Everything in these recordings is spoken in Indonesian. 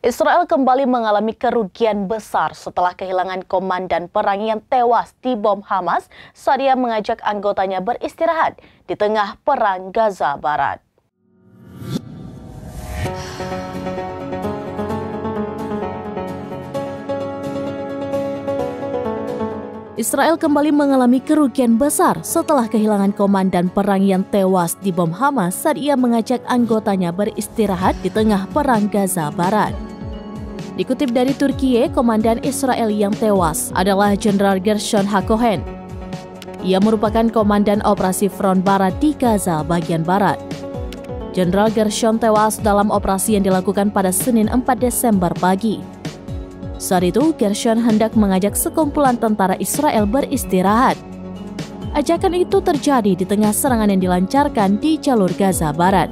Israel kembali mengalami kerugian besar setelah kehilangan komandan perang yang tewas dibom Hamas saat ia mengajak anggotanya beristirahat di tengah perang Gaza Barat. Israel kembali mengalami kerugian besar setelah kehilangan komandan perang yang tewas dibom Hamas saat ia mengajak anggotanya beristirahat di tengah perang Gaza Barat. Dikutip dari Turkiye, komandan Israel yang tewas adalah Jenderal Gershon Hakohen. Ia merupakan komandan operasi front barat di Gaza bagian barat. Jenderal Gershon tewas dalam operasi yang dilakukan pada Senin 4 Desember pagi. Saat itu, Gershon hendak mengajak sekumpulan tentara Israel beristirahat. Ajakan itu terjadi di tengah serangan yang dilancarkan di jalur Gaza Barat.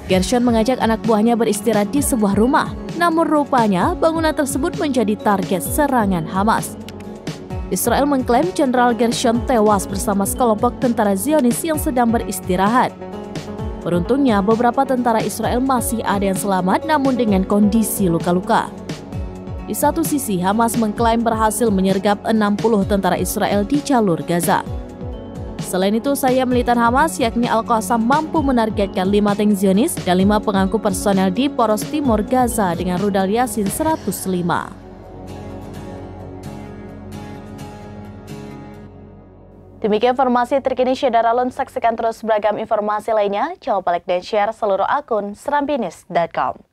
Gershon mengajak anak buahnya beristirahat di sebuah rumah, namun rupanya bangunan tersebut menjadi target serangan Hamas. Israel mengklaim Jenderal Gershon tewas bersama sekelompok tentara Zionis yang sedang beristirahat. Beruntungnya, beberapa tentara Israel masih ada yang selamat namun dengan kondisi luka-luka. Di satu sisi, Hamas mengklaim berhasil menyergap 60 tentara Israel di jalur Gaza. Selain itu, sayap militan Hamas yakni Al-Qassam mampu menargetkan 5 tank Zionis dan 5 pengangkut personel di poros timur Gaza dengan rudal Yasin 105. Demikian informasi terkini Syedar Alun. Saksikan terus beragam informasi lainnya. Jangan lupa like dan share seluruh akun serambinews.com.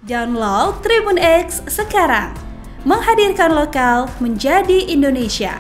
Download Tribun X sekarang, menghadirkan lokal menjadi Indonesia.